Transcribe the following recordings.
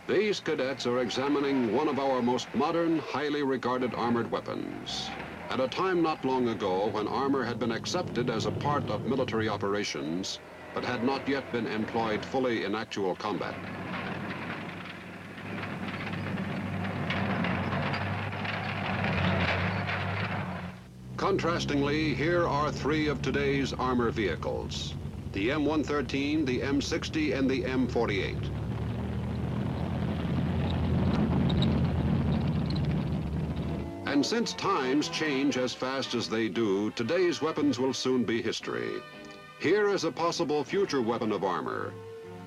These cadets are examining one of our most modern, highly regarded armored weapons. At a time not long ago when armor had been accepted as a part of military operations, but had not yet been employed fully in actual combat. Contrastingly, here are three of today's armor vehicles: the M113, the M60, and the M48. And since times change as fast as they do, today's weapons will soon be history. Here is a possible future weapon of armor.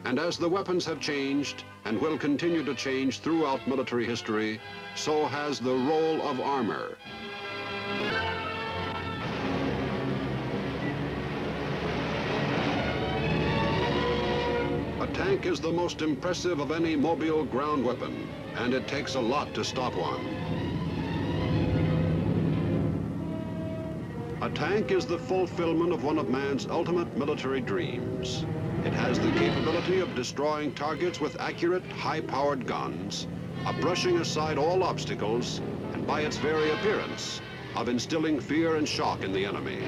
And as the weapons have changed and will continue to change throughout military history, so has the role of armor. A tank is the most impressive of any mobile ground weapon, and it takes a lot to stop one. A tank is the fulfillment of one of man's ultimate military dreams. It has the capability of destroying targets with accurate, high-powered guns, of brushing aside all obstacles, and by its very appearance, of instilling fear and shock in the enemy.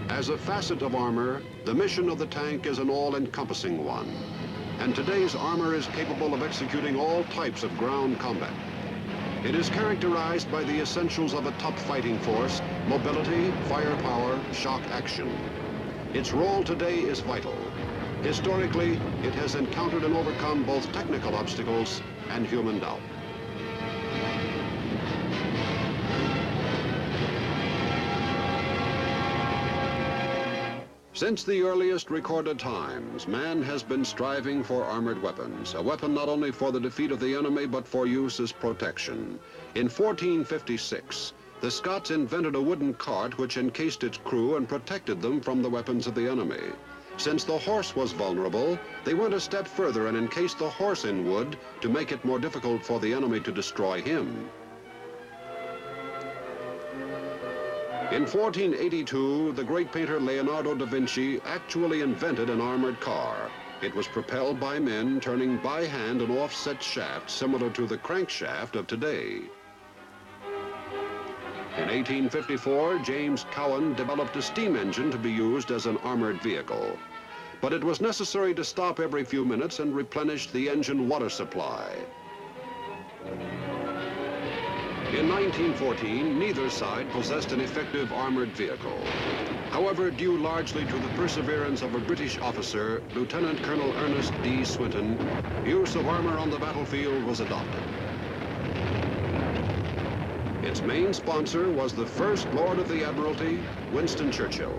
As a facet of armor, the mission of the tank is an all-encompassing one. And today's armor is capable of executing all types of ground combat. It is characterized by the essentials of a tough fighting force: mobility, firepower, shock action. Its role today is vital. Historically, it has encountered and overcome both technical obstacles and human doubt. Since the earliest recorded times, man has been striving for armored weapons, a weapon not only for the defeat of the enemy, but for use as protection. In 1456, the Scots invented a wooden cart which encased its crew and protected them from the weapons of the enemy. Since the horse was vulnerable, they went a step further and encased the horse in wood to make it more difficult for the enemy to destroy him. In 1482, the great painter Leonardo da Vinci actually invented an armored car. It was propelled by men turning by hand an offset shaft similar to the crankshaft of today. In 1854, James Cowan developed a steam engine to be used as an armored vehicle. But it was necessary to stop every few minutes and replenish the engine water supply. In 1914, neither side possessed an effective armored vehicle. However, due largely to the perseverance of a British officer, Lieutenant Colonel Ernest D. Swinton, use of armor on the battlefield was adopted. Its main sponsor was the First Lord of the Admiralty, Winston Churchill.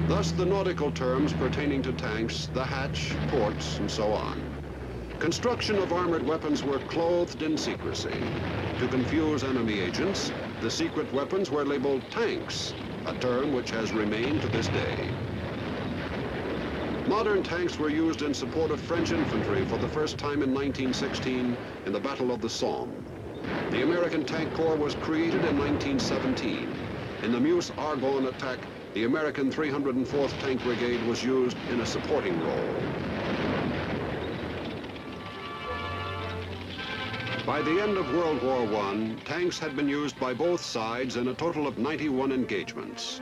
Thus, the nautical terms pertaining to tanks, the hatch, ports, and so on. Construction of armored weapons were clothed in secrecy. To confuse enemy agents, the secret weapons were labeled tanks, a term which has remained to this day. Modern tanks were used in support of French infantry for the first time in 1916 in the Battle of the Somme. The American Tank Corps was created in 1917. In the Meuse-Argonne attack, the American 304th Tank Brigade was used in a supporting role. By the end of World War I, tanks had been used by both sides in a total of 91 engagements.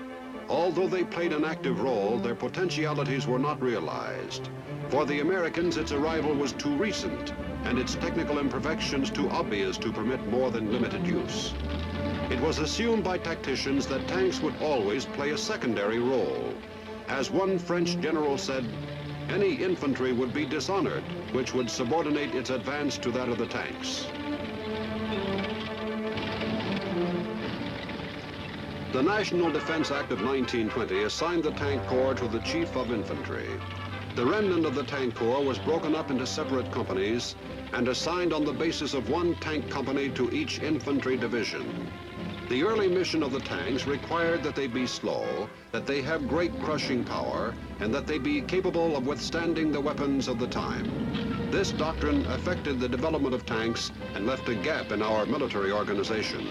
Although they played an active role, their potentialities were not realized. For the Americans, its arrival was too recent, and its technical imperfections too obvious to permit more than limited use. It was assumed by tacticians that tanks would always play a secondary role. As one French general said, any infantry would be dishonored, which would subordinate its advance to that of the tanks. The National Defense Act of 1920 assigned the Tank Corps to the Chief of Infantry. The remnant of the Tank Corps was broken up into separate companies and assigned on the basis of one tank company to each infantry division. The early mission of the tanks required that they be slow, that they have great crushing power, and that they be capable of withstanding the weapons of the time. This doctrine affected the development of tanks and left a gap in our military organization.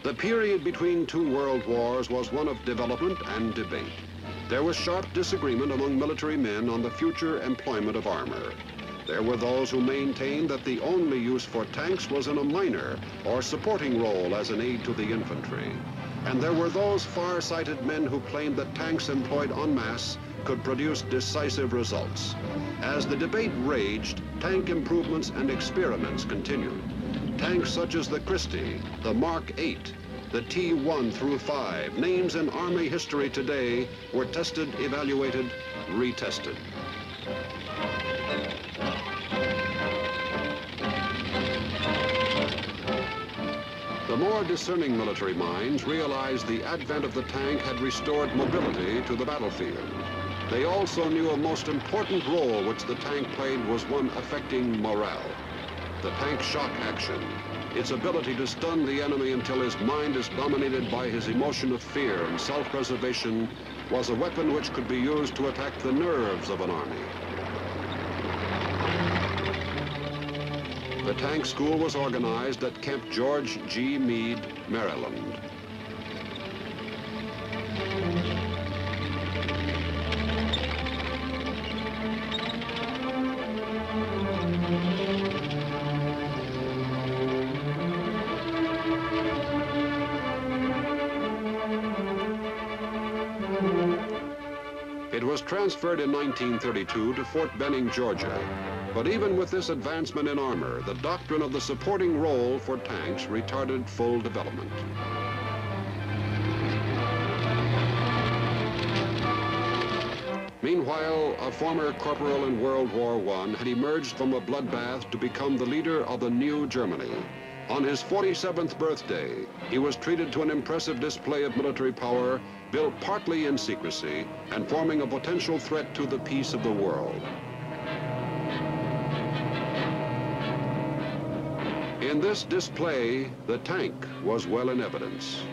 The period between two world wars was one of development and debate. There was sharp disagreement among military men on the future employment of armor. There were those who maintained that the only use for tanks was in a minor or supporting role as an aid to the infantry. And there were those far-sighted men who claimed that tanks employed en masse could produce decisive results. As the debate raged, tank improvements and experiments continued. Tanks such as the Christie, the Mark 8, the T-1 through 5, names in Army history today, were tested, evaluated, retested. The more discerning military minds realized the advent of the tank had restored mobility to the battlefield. They also knew a most important role which the tank played was one affecting morale. The tank shock action, its ability to stun the enemy until his mind is dominated by his emotion of fear and self-preservation, was a weapon which could be used to attack the nerves of an army. The tank school was organized at Camp George G. Meade, Maryland. It was transferred in 1932 to Fort Benning, Georgia. But even with this advancement in armor, the doctrine of the supporting role for tanks retarded full development. Meanwhile, a former corporal in World War I had emerged from a bloodbath to become the leader of the new Germany. On his 47th birthday, he was treated to an impressive display of military power, built partly in secrecy and forming a potential threat to the peace of the world. In this display, the tank was well in evidence.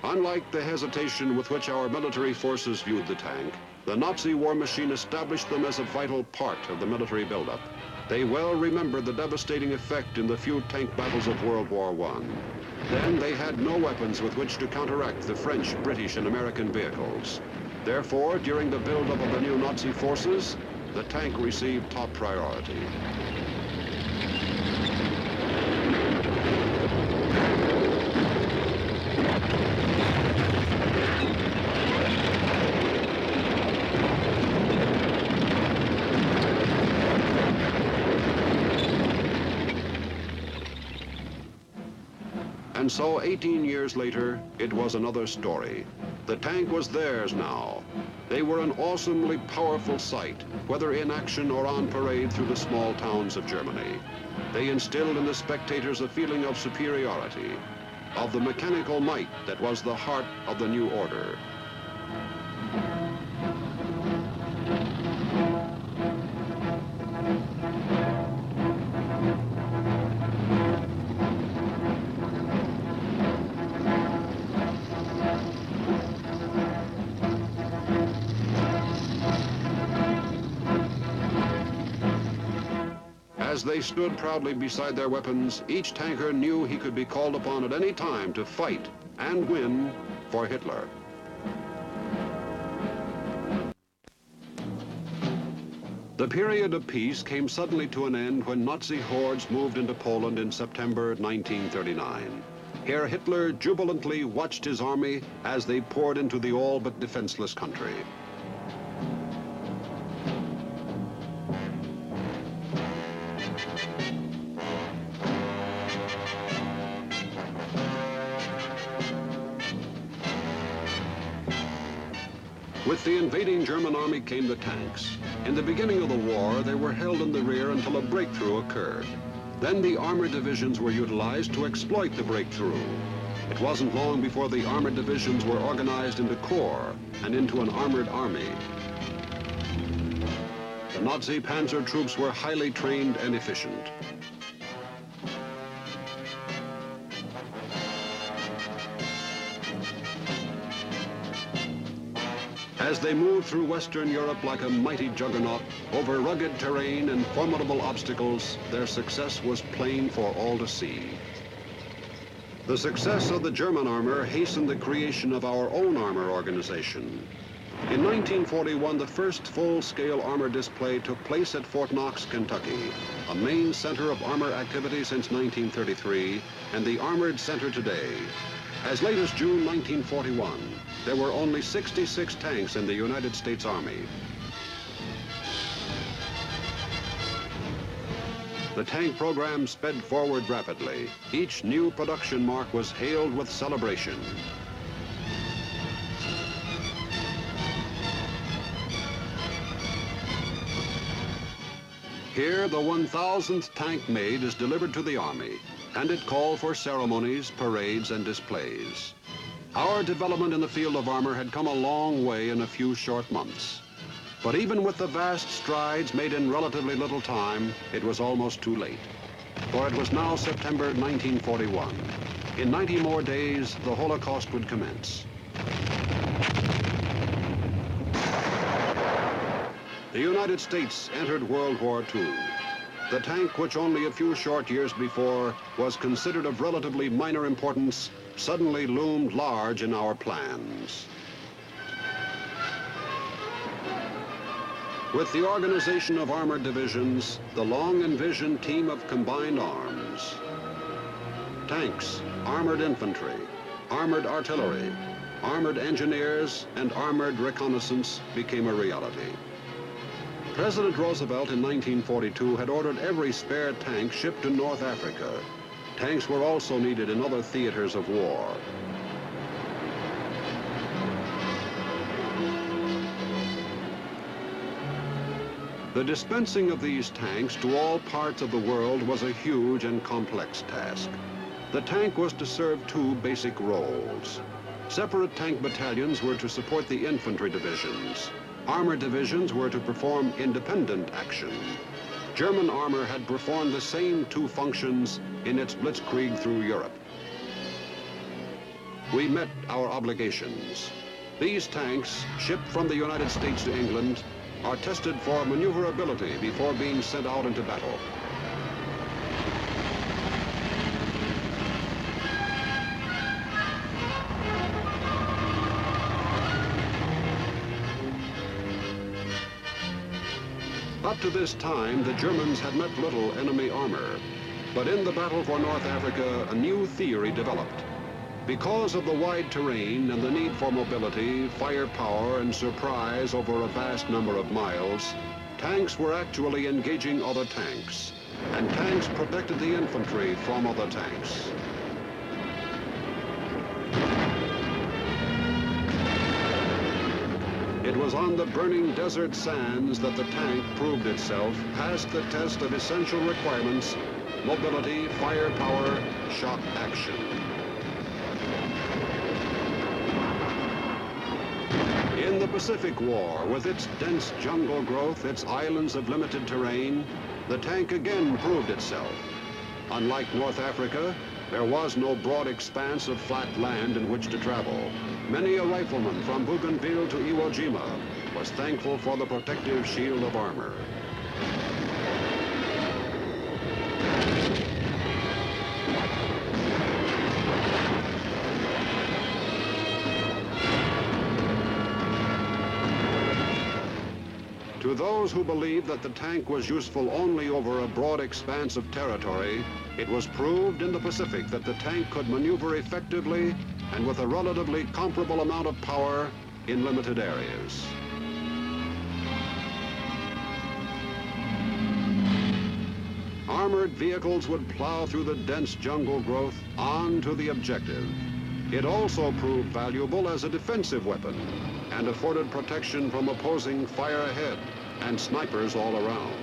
Unlike the hesitation with which our military forces viewed the tank, the Nazi war machine established them as a vital part of the military buildup. They well remembered the devastating effect in the few tank battles of World War I. Then they had no weapons with which to counteract the French, British, and American vehicles. Therefore, during the buildup of the new Nazi forces, the tank received top priority. And so 18 years later, it was another story. The tank was theirs now. They were an awesomely powerful sight, whether in action or on parade through the small towns of Germany. They instilled in the spectators a feeling of superiority, of the mechanical might that was the heart of the new order. As they stood proudly beside their weapons, each tanker knew he could be called upon at any time to fight and win for Hitler. The period of peace came suddenly to an end when Nazi hordes moved into Poland in September 1939. Here Hitler jubilantly watched his army as they poured into the all but defenseless country. With the invading German army came the tanks. In the beginning of the war, they were held in the rear until a breakthrough occurred. Then the armored divisions were utilized to exploit the breakthrough. It wasn't long before the armored divisions were organized into corps and into an armored army. The Nazi panzer troops were highly trained and efficient. As they moved through Western Europe like a mighty juggernaut, over rugged terrain and formidable obstacles, their success was plain for all to see. The success of the German armor hastened the creation of our own armor organization. In 1941, the first full-scale armor display took place at Fort Knox, Kentucky, a main center of armor activity since 1933, and the armored center today. As late as June 1941, there were only 66 tanks in the United States Army. The tank program sped forward rapidly. Each new production mark was hailed with celebration. Here, the 1,000th tank made is delivered to the Army, and it called for ceremonies, parades, and displays. Our development in the field of armor had come a long way in a few short months. But even with the vast strides made in relatively little time, it was almost too late. For it was now September 1941. In 90 more days, the Holocaust would commence. The United States entered World War II. The tank, which only a few short years before was considered of relatively minor importance, suddenly loomed large in our plans. With the organization of armored divisions, the long-envisioned team of combined arms, tanks, armored infantry, armored artillery, armored engineers, and armored reconnaissance became a reality. President Roosevelt in 1942 had ordered every spare tank shipped to North Africa. Tanks were also needed in other theaters of war. The dispensing of these tanks to all parts of the world was a huge and complex task. The tank was to serve two basic roles. Separate tank battalions were to support the infantry divisions. Armored divisions were to perform independent action. German armor had performed the same two functions in its blitzkrieg through Europe. We met our obligations. These tanks, shipped from the United States to England, are tested for maneuverability before being sent out into battle. Up to this time, the Germans had met little enemy armor. But in the battle for North Africa, a new theory developed. Because of the wide terrain and the need for mobility, firepower, and surprise over a vast number of miles, tanks were actually engaging other tanks, and tanks protected the infantry from other tanks. It was on the burning desert sands that the tank proved itself, passed the test of essential requirements: mobility, firepower, shock action. In the Pacific War, with its dense jungle growth, its islands of limited terrain, the tank again proved itself. Unlike North Africa, there was no broad expanse of flat land in which to travel. Many a rifleman from Bougainville to Iwo Jima was thankful for the protective shield of armor. To those who believed that the tank was useful only over a broad expanse of territory, it was proved in the Pacific that the tank could maneuver effectively and with a relatively comparable amount of power in limited areas. Armored vehicles would plow through the dense jungle growth on to the objective. It also proved valuable as a defensive weapon and afforded protection from opposing fire ahead and snipers all around.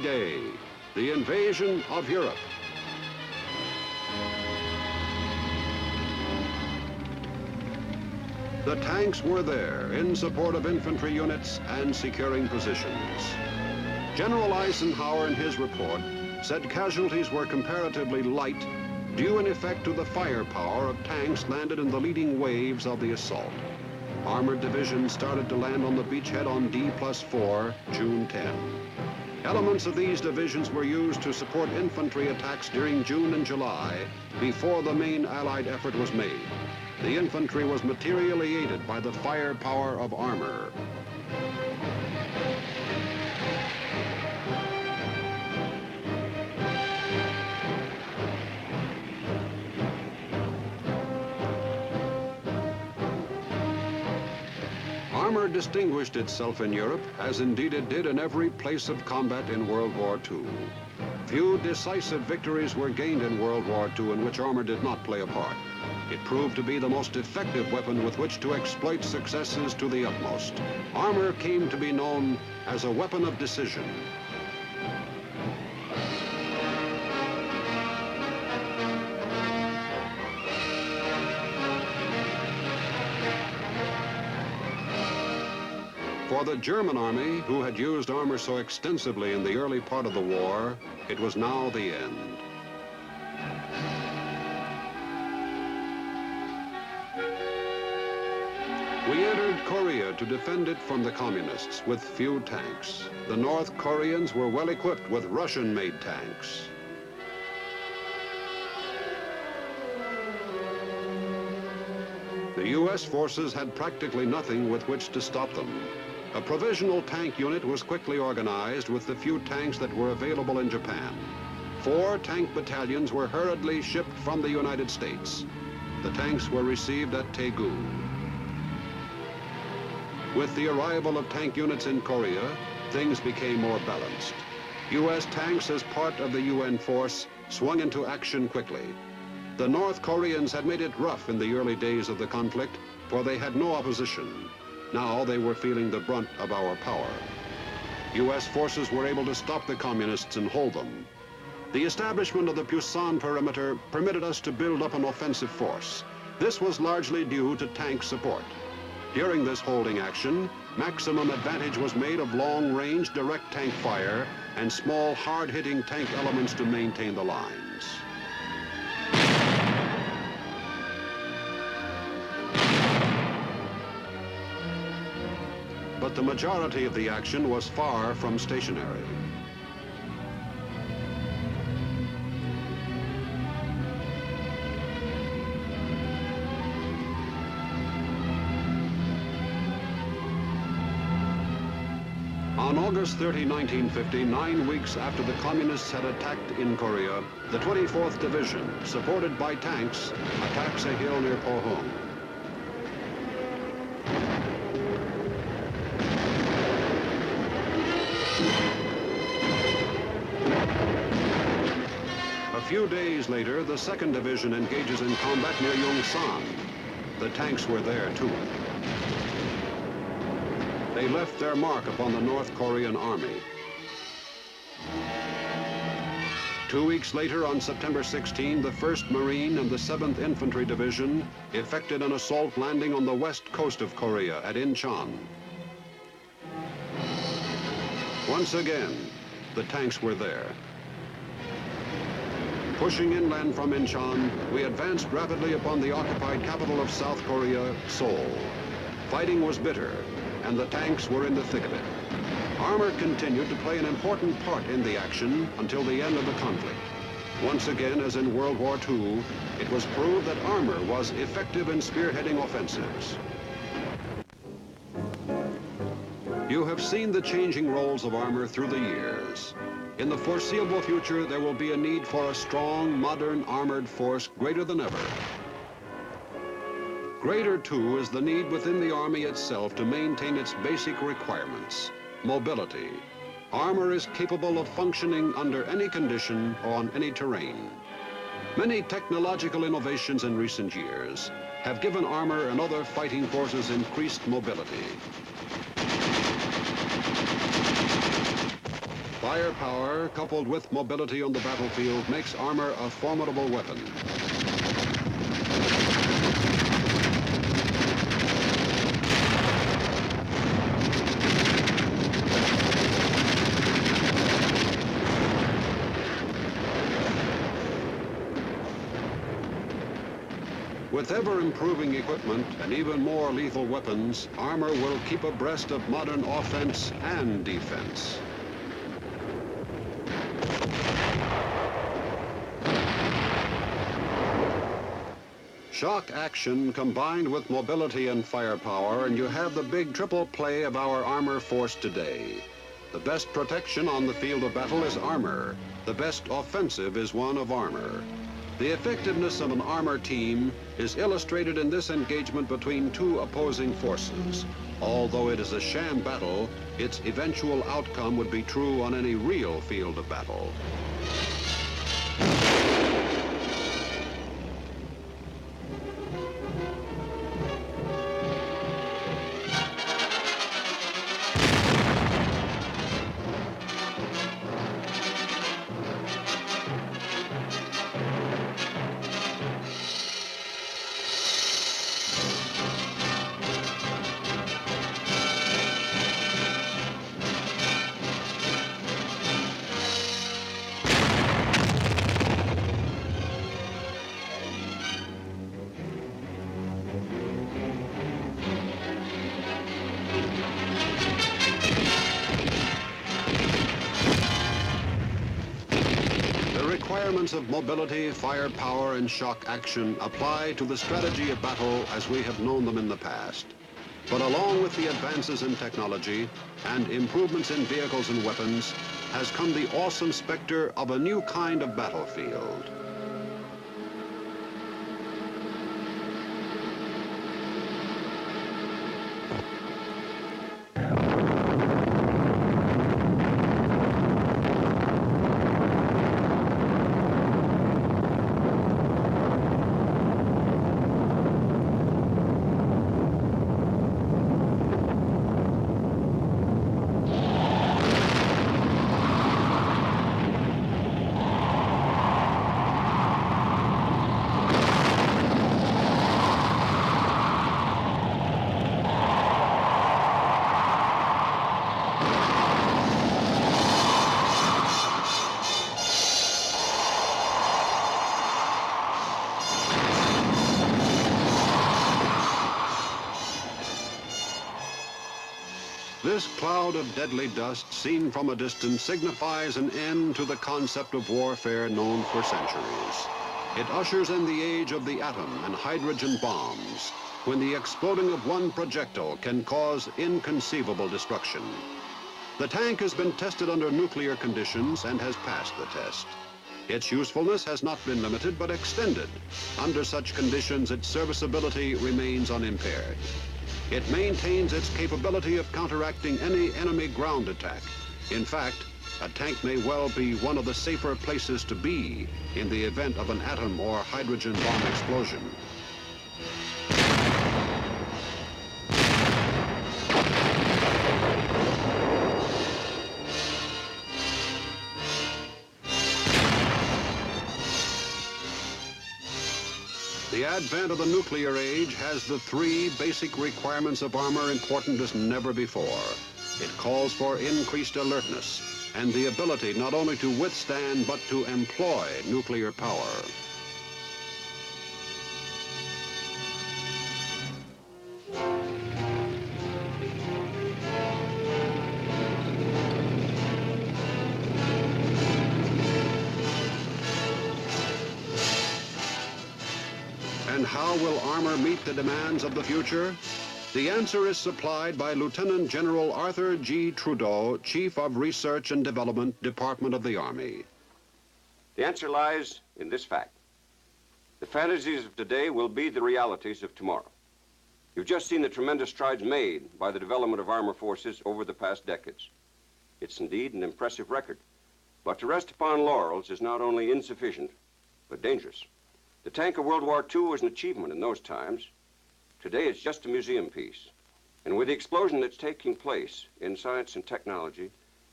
D-Day, the invasion of Europe. The tanks were there in support of infantry units and securing positions. General Eisenhower in his report said casualties were comparatively light, due in effect to the firepower of tanks landed in the leading waves of the assault. Armored divisions started to land on the beachhead on D+4, June 10. Elements of these divisions were used to support infantry attacks during June and July, before the main Allied effort was made. The infantry was materially aided by the firepower of armor. Armor distinguished itself in Europe, as indeed it did in every place of combat in World War II. Few decisive victories were gained in World War II in which armor did not play a part. It proved to be the most effective weapon with which to exploit successes to the utmost. Armor came to be known as a weapon of decision. For the German army, who had used armor so extensively in the early part of the war, it was now the end. We entered Korea to defend it from the communists with few tanks. The North Koreans were well equipped with Russian-made tanks. The U.S. forces had practically nothing with which to stop them. A provisional tank unit was quickly organized with the few tanks that were available in Japan. 4 tank battalions were hurriedly shipped from the United States. The tanks were received at Daegu. With the arrival of tank units in Korea, things became more balanced. U.S. tanks, as part of the UN force, swung into action quickly. The North Koreans had made it rough in the early days of the conflict, for they had no opposition. Now they were feeling the brunt of our power. U.S. forces were able to stop the communists and hold them. The establishment of the Pusan perimeter permitted us to build up an offensive force. This was largely due to tank support. During this holding action, maximum advantage was made of long-range direct tank fire and small, hard-hitting tank elements to maintain the lines. But the majority of the action was far from stationary. On August 30, 1950, 9 weeks after the communists had attacked in Korea, the 24th Division, supported by tanks, attacks a hill near Pohang. A few days later, the 2nd Division engages in combat near Yongsan. The tanks were there too. They left their mark upon the North Korean army. 2 weeks later, on September 16, the 1st Marine and the 7th Infantry Division effected an assault landing on the west coast of Korea at Incheon. Once again, the tanks were there. Pushing inland from Incheon, we advanced rapidly upon the occupied capital of South Korea, Seoul. Fighting was bitter, and the tanks were in the thick of it. Armor continued to play an important part in the action until the end of the conflict. Once again, as in World War II, it was proved that armor was effective in spearheading offensives. You have seen the changing roles of armor through the years. In the foreseeable future, there will be a need for a strong, modern armored force greater than ever. Greater, too, is the need within the Army itself to maintain its basic requirements. Mobility. Armor is capable of functioning under any condition or on any terrain. Many technological innovations in recent years have given armor and other fighting forces increased mobility. Firepower, coupled with mobility on the battlefield, makes armor a formidable weapon. With ever-improving equipment and even more lethal weapons, armor will keep abreast of modern offense and defense. Shock action combined with mobility and firepower, and you have the big triple play of our armor force today. The best protection on the field of battle is armor. The best offensive is one of armor. The effectiveness of an armor team is illustrated in this engagement between two opposing forces. Although it is a sham battle, its eventual outcome would be true on any real field of battle. Requirements of mobility, firepower, and shock action apply to the strategy of battle as we have known them in the past. But along with the advances in technology and improvements in vehicles and weapons has come the awesome specter of a new kind of battlefield. This cloud of deadly dust, seen from a distance, signifies an end to the concept of warfare known for centuries. It ushers in the age of the atom and hydrogen bombs, when the exploding of one projectile can cause inconceivable destruction. The tank has been tested under nuclear conditions and has passed the test. Its usefulness has not been limited but extended. Under such conditions, its serviceability remains unimpaired. It maintains its capability of counteracting any enemy ground attack. In fact, a tank may well be one of the safer places to be in the event of an atom or hydrogen bomb explosion. The advent of the nuclear age has the three basic requirements of armor important as never before. It calls for increased alertness and the ability not only to withstand but to employ nuclear power. And how will armor meet the demands of the future? The answer is supplied by Lieutenant General Arthur G. Trudeau, Chief of Research and Development, Department of the Army. The answer lies in this fact. The fantasies of today will be the realities of tomorrow. You've just seen the tremendous strides made by the development of armor forces over the past decades. It's indeed an impressive record. But to rest upon laurels is not only insufficient, but dangerous. The tank of World War II was an achievement in those times. Today, it's just a museum piece. And with the explosion that's taking place in science and technology,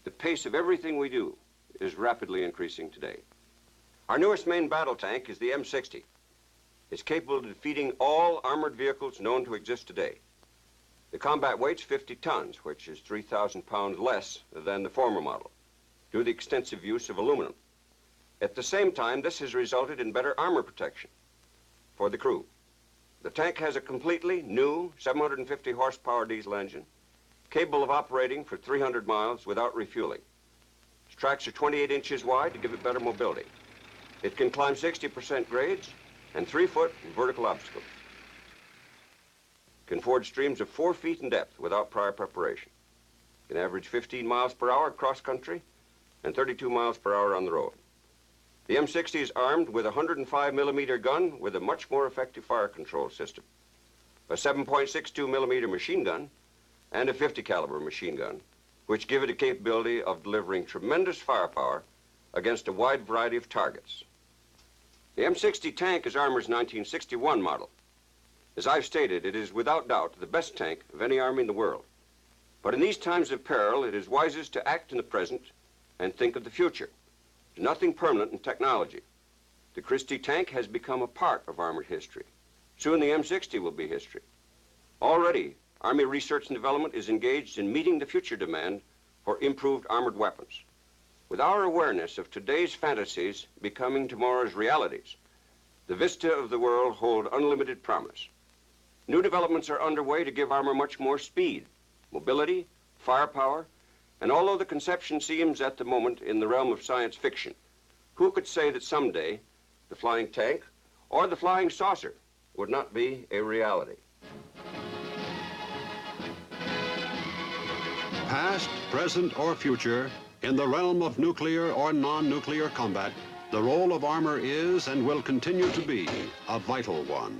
the pace of everything we do is rapidly increasing today. Our newest main battle tank is the M60. It's capable of defeating all armored vehicles known to exist today. The combat weight's 50 tons, which is 3,000 pounds less than the former model, due to the extensive use of aluminum. At the same time, this has resulted in better armor protection for the crew. The tank has a completely new 750 horsepower diesel engine, capable of operating for 300 miles without refueling. Its tracks are 28 inches wide to give it better mobility. It can climb 60% grades and 3-foot vertical obstacles. It can ford streams of 4 feet in depth without prior preparation. It can average 15 miles per hour cross country and 32 miles per hour on the road. The M60 is armed with a 105 millimeter gun with a much more effective fire control system, a 7.62 millimeter machine gun, and a 50 caliber machine gun, which give it a capability of delivering tremendous firepower against a wide variety of targets. The M60 tank is Armor's 1961 model. As I've stated, it is without doubt the best tank of any army in the world. But in these times of peril, it is wisest to act in the present and think of the future. There's nothing permanent in technology. The Christie tank has become a part of armored history. Soon the M60 will be history. Already, Army research and development is engaged in meeting the future demand for improved armored weapons. With our awareness of today's fantasies becoming tomorrow's realities, the vista of the world hold unlimited promise. New developments are underway to give armor much more speed, mobility, firepower, and although the conception seems at the moment in the realm of science fiction, who could say that someday the flying tank or the flying saucer would not be a reality? Past, present, or future, in the realm of nuclear or non-nuclear combat, the role of armor is and will continue to be a vital one.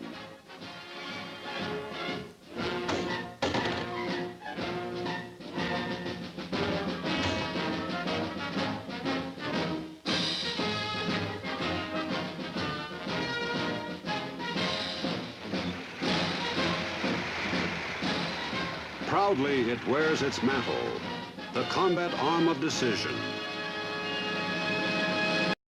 Proudly it wears its mantle, the combat arm of decision.